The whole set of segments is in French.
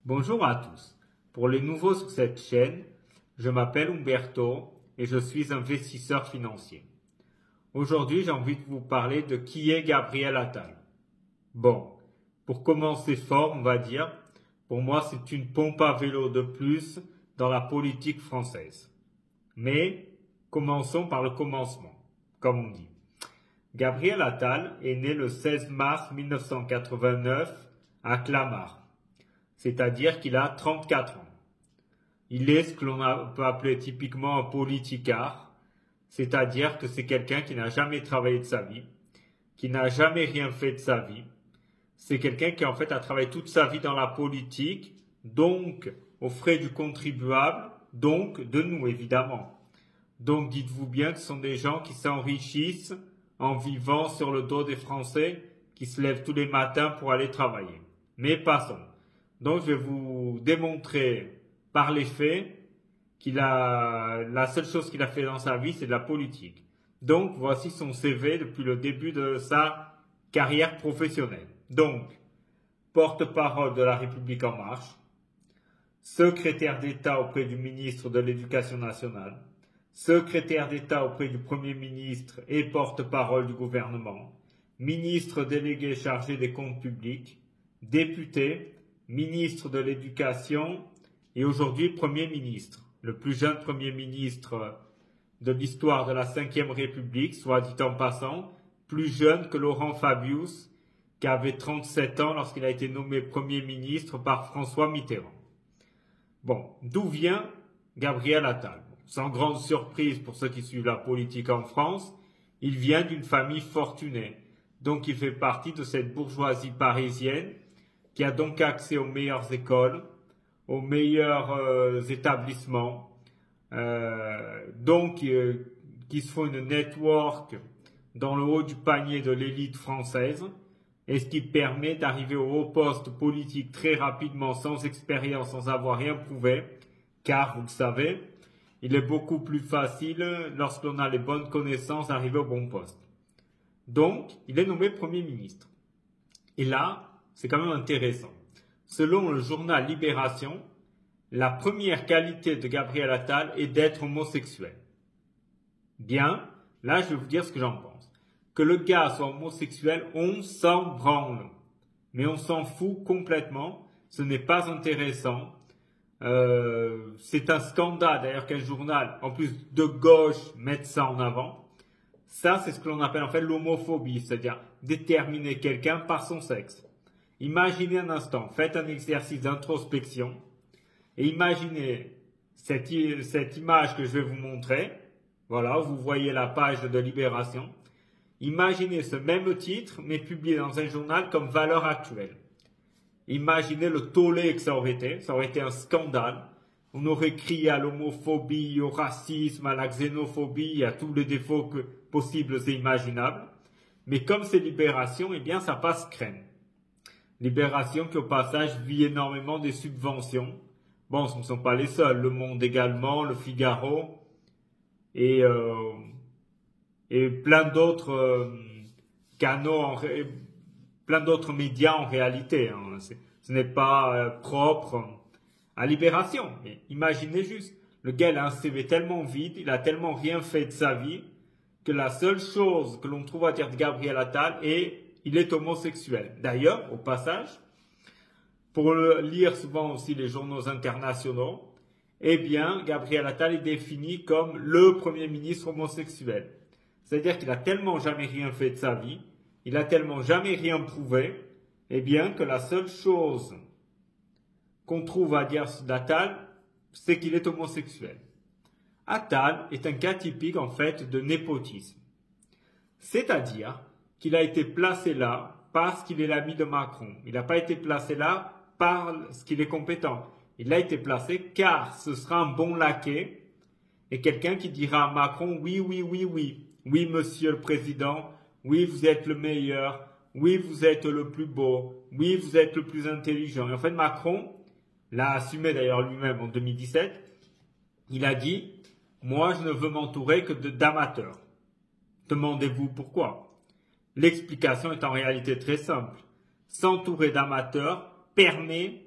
Bonjour à tous. Pour les nouveaux sur cette chaîne, je m'appelle Umberto et je suis investisseur financier. Aujourd'hui, j'ai envie de vous parler de qui est Gabriel Attal. Bon, pour commencer fort, on va dire, pour moi, c'est une pompe à vélo de plus dans la politique française. Mais commençons par le commencement, comme on dit. Gabriel Attal est né le 16 mars 1989 à Clamart. C'est-à-dire qu'il a 34 ans. Il est ce que l'on peut appeler typiquement un politicard, c'est-à-dire que c'est quelqu'un qui n'a jamais travaillé de sa vie, qui n'a jamais rien fait de sa vie. C'est quelqu'un qui en fait a travaillé toute sa vie dans la politique, donc aux frais du contribuable, donc de nous évidemment. Donc dites-vous bien que ce sont des gens qui s'enrichissent en vivant sur le dos des Français qui se lèvent tous les matins pour aller travailler. Mais passons. Donc, je vais vous démontrer par les faits la seule chose qu'il a fait dans sa vie, c'est de la politique. Donc, voici son CV depuis le début de sa carrière professionnelle. Donc, porte-parole de la République En Marche, secrétaire d'État auprès du ministre de l'Éducation nationale, secrétaire d'État auprès du Premier ministre et porte-parole du gouvernement, ministre délégué chargé des comptes publics, député, ministre de l'Éducation et aujourd'hui Premier ministre, le plus jeune Premier ministre de l'histoire de la Ve République, soit dit en passant, plus jeune que Laurent Fabius, qui avait 37 ans lorsqu'il a été nommé Premier ministre par François Mitterrand. Bon, d'où vient Gabriel Attal? Sans grande surprise pour ceux qui suivent la politique en France, il vient d'une famille fortunée, donc il fait partie de cette bourgeoisie parisienne qui a donc accès aux meilleures écoles, aux meilleurs établissements, qui se font une network dans le haut du panier de l'élite française, et ce qui permet d'arriver au haut poste politique très rapidement, sans expérience, sans avoir rien prouvé, car, vous le savez, il est beaucoup plus facile, lorsque l'on a les bonnes connaissances, d'arriver au bon poste. Donc, il est nommé Premier ministre. Et là, c'est quand même intéressant. Selon le journal Libération, la première qualité de Gabriel Attal est d'être homosexuel. Bien, là je vais vous dire ce que j'en pense. Que le gars soit homosexuel, on s'en branle. Mais on s'en fout complètement. Ce n'est pas intéressant. C'est un scandale d'ailleurs qu'un journal, en plus de gauche, mette ça en avant. Ça, c'est ce que l'on appelle en fait l'homophobie, c'est-à-dire déterminer quelqu'un par son sexe. Imaginez un instant, faites un exercice d'introspection et imaginez cette image que je vais vous montrer. Voilà, vous voyez la page de Libération. Imaginez ce même titre, mais publié dans un journal comme Valeurs Actuelles. Imaginez le tollé que ça aurait été un scandale. On aurait crié à l'homophobie, au racisme, à la xénophobie, à tous les défauts possibles et imaginables. Mais comme c'est Libération, eh bien ça passe crème. Libération qui au passage vit énormément des subventions. Bon, ce ne sont pas les seuls. Le Monde également, le Figaro et plein d'autres canaux, plein d'autres médias en réalité. Hein. Ce n'est pas propre à Libération. Mais imaginez juste, le gars il a un CV tellement vide, il a tellement rien fait de sa vie, que la seule chose que l'on trouve à dire de Gabriel Attal est il est homosexuel. D'ailleurs, au passage, pour lire souvent aussi les journaux internationaux, eh bien, Gabriel Attal est défini comme le Premier ministre homosexuel. C'est-à-dire qu'il a tellement jamais rien fait de sa vie, il a tellement jamais rien prouvé, eh bien, que la seule chose qu'on trouve à dire d'Attal, c'est qu'il est homosexuel. Attal est un cas typique, en fait, de népotisme. C'est-à-dire qu'il a été placé là parce qu'il est l'ami de Macron. Il n'a pas été placé là parce qu'il est compétent. Il a été placé car ce sera un bon laquais et quelqu'un qui dira à Macron oui, oui, oui, oui. Oui, monsieur le président. Oui, vous êtes le meilleur. Oui, vous êtes le plus beau. Oui, vous êtes le plus intelligent. Et en fait, Macron l'a assumé d'ailleurs lui-même en 2017. Il a dit « Moi, je ne veux m'entourer que d'amateurs. » Demandez-vous pourquoi. L'explication est en réalité très simple. S'entourer d'amateurs permet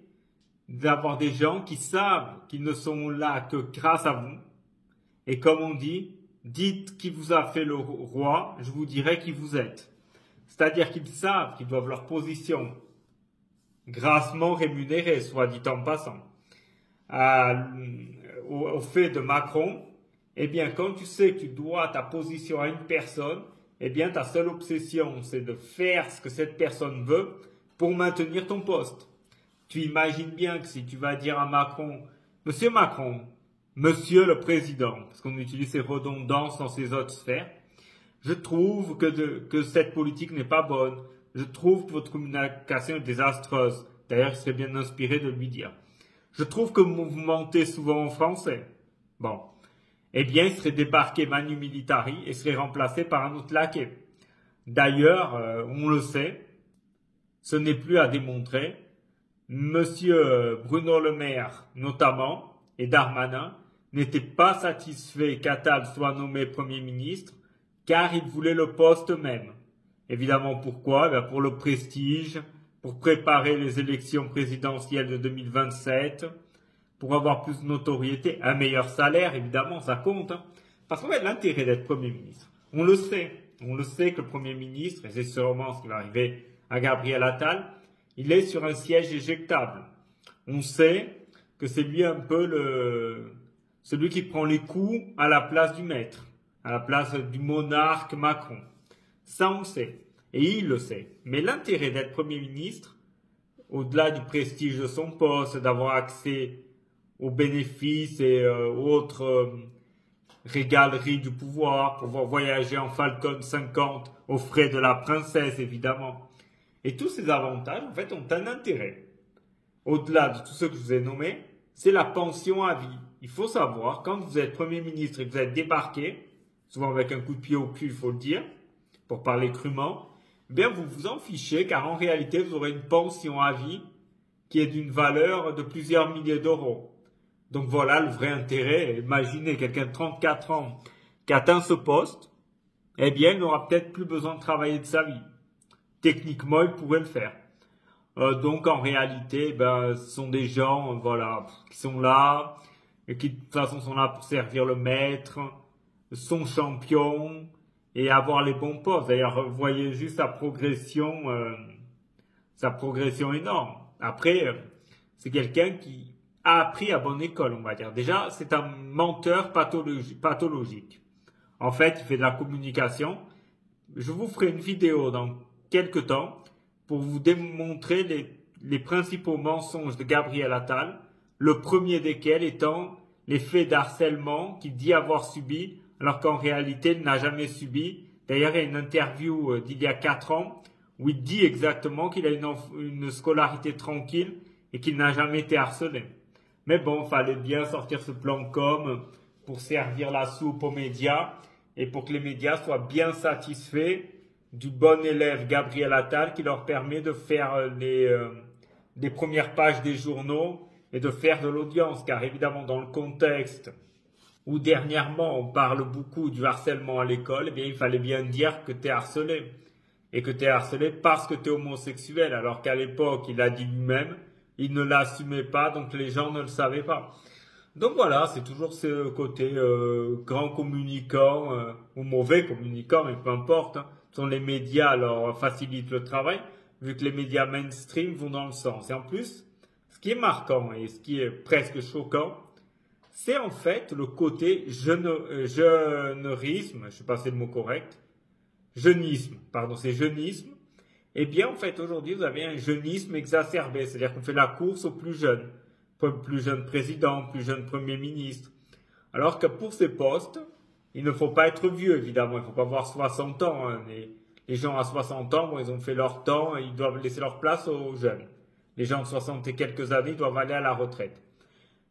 d'avoir des gens qui savent qu'ils ne sont là que grâce à vous. Et comme on dit, dites qui vous a fait le roi, je vous dirai qui vous êtes. C'est-à-dire qu'ils savent qu'ils doivent leur position grassement rémunérée, soit dit en passant, au fait de Macron. Eh bien, quand tu sais que tu dois ta position à une personne, eh bien, ta seule obsession, c'est de faire ce que cette personne veut pour maintenir ton poste. Tu imagines bien que si tu vas dire à Macron, Monsieur Macron, Monsieur le Président, parce qu'on utilise ces redondances dans ces autres sphères, je trouve que cette politique n'est pas bonne. Je trouve que votre communication est désastreuse. D'ailleurs, il serait bien inspiré de lui dire. Je trouve que vous mentez souvent en français. Bon. Eh bien, il serait débarqué Manu Militari et serait remplacé par un autre laquais. D'ailleurs, on le sait, ce n'est plus à démontrer. Monsieur Bruno Le Maire, notamment, et Darmanin, n'étaient pas satisfaits qu'Attal soit nommé Premier ministre, car ils voulaient le poste même. Évidemment, pourquoi? Ben pour le prestige, pour préparer les élections présidentielles de 2027, pour avoir plus de notoriété, un meilleur salaire, évidemment, ça compte. Hein. Parce qu'en fait, l'intérêt d'être Premier ministre, on le sait que le Premier ministre, et c'est sûrement ce qui va arriver à Gabriel Attal, il est sur un siège éjectable. On sait que c'est lui un peu celui qui prend les coups à la place du maître, à la place du monarque Macron. Ça, on sait. Et il le sait. Mais l'intérêt d'être Premier ministre, au-delà du prestige de son poste, d'avoir accès aux bénéfices et autres régaleries du pouvoir, pouvoir voyager en Falcon 50 aux frais de la princesse, évidemment. Et tous ces avantages, en fait, ont un intérêt. Au-delà de tout ce que je vous ai nommé, c'est la pension à vie. Il faut savoir, quand vous êtes Premier ministre et que vous êtes débarqué, souvent avec un coup de pied au cul, il faut le dire, pour parler crûment, eh bien vous vous en fichez, car en réalité, vous aurez une pension à vie qui est d'une valeur de plusieurs milliers d'euros. Donc voilà le vrai intérêt. Imaginez quelqu'un de 34 ans qui atteint ce poste, eh bien, il n'aura peut-être plus besoin de travailler de sa vie. Techniquement, il pourrait le faire. Donc en réalité, ce sont des gens, voilà, qui sont là, et qui de toute façon sont là pour servir le maître, son champion, et avoir les bons postes. D'ailleurs, vous voyez juste sa progression énorme. Après, c'est quelqu'un qui a appris à bonne école, on va dire. Déjà, c'est un menteur pathologique. En fait, il fait de la communication. Je vous ferai une vidéo dans quelques temps pour vous démontrer les principaux mensonges de Gabriel Attal, le premier desquels étant les faits d'harcèlement qu'il dit avoir subi, alors qu'en réalité, il n'a jamais subi. D'ailleurs, il y a une interview d'il y a 4 ans où il dit exactement qu'il a une scolarité tranquille et qu'il n'a jamais été harcelé. Mais bon, il fallait bien sortir ce plan com pour servir la soupe aux médias et pour que les médias soient bien satisfaits du bon élève Gabriel Attal qui leur permet de faire des premières pages des journaux et de faire de l'audience. Car évidemment, dans le contexte où dernièrement on parle beaucoup du harcèlement à l'école, eh bien, il fallait bien dire que tu es harcelé. Et que tu es harcelé parce que tu es homosexuel. Alors qu'à l'époque, il a dit lui-même, il ne l'assumait pas, donc les gens ne le savaient pas. Donc voilà, c'est toujours ce côté grand communicant ou mauvais communicant, mais peu importe. Hein. Sont les médias leur facilitent le travail, vu que les médias mainstream vont dans le sens. Et en plus, ce qui est marquant et ce qui est presque choquant, c'est en fait le côté jeunerisme, je ne sais pas si c'est le mot correct, c'est jeunisme. Eh bien, en fait, aujourd'hui, vous avez un jeunisme exacerbé, c'est-à-dire qu'on fait la course aux plus jeunes président, plus jeune premier ministre. Alors que pour ces postes, il ne faut pas être vieux, évidemment. Il ne faut pas avoir 60 ans. Hein. Les gens à 60 ans, bon, ils ont fait leur temps et ils doivent laisser leur place aux jeunes. Les gens de 60 et quelques années doivent aller à la retraite.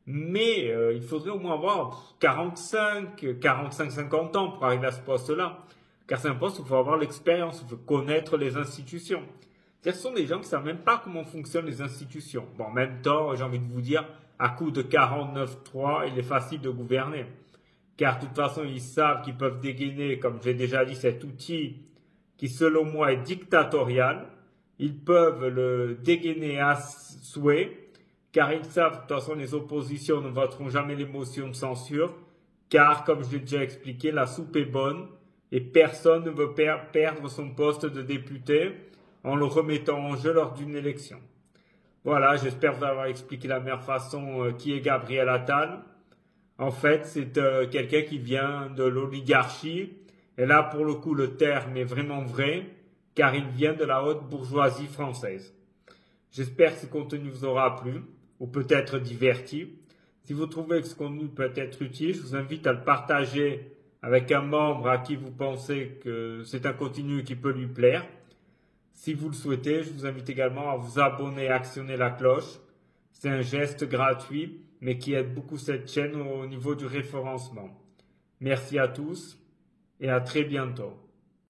Mais il faudrait au moins avoir 50 ans pour arriver à ce poste-là. Car c'est un poste où il faut avoir l'expérience, il faut connaître les institutions. Ce sont des gens qui ne savent même pas comment fonctionnent les institutions. Bon, en même temps, j'ai envie de vous dire, à coup de 49.3, il est facile de gouverner. Car de toute façon, ils savent qu'ils peuvent dégainer, comme j'ai déjà dit, cet outil qui, selon moi, est dictatorial. Ils peuvent le dégainer à souhait, car ils savent que de toute façon les oppositions ne voteront jamais les motions de censure, car comme je l'ai déjà expliqué, la soupe est bonne et personne ne veut perdre son poste de député en le remettant en jeu lors d'une élection. Voilà, j'espère vous avoir expliqué la meilleure façon qui est Gabriel Attal. En fait, c'est quelqu'un qui vient de l'oligarchie, et là pour le coup le terme est vraiment vrai, car il vient de la haute bourgeoisie française. J'espère que ce contenu vous aura plu, ou peut-être diverti. Si vous trouvez que ce contenu peut être utile, je vous invite à le partager avec un membre à qui vous pensez que c'est un contenu qui peut lui plaire. Si vous le souhaitez, je vous invite également à vous abonner et actionner la cloche. C'est un geste gratuit, mais qui aide beaucoup cette chaîne au niveau du référencement. Merci à tous et à très bientôt.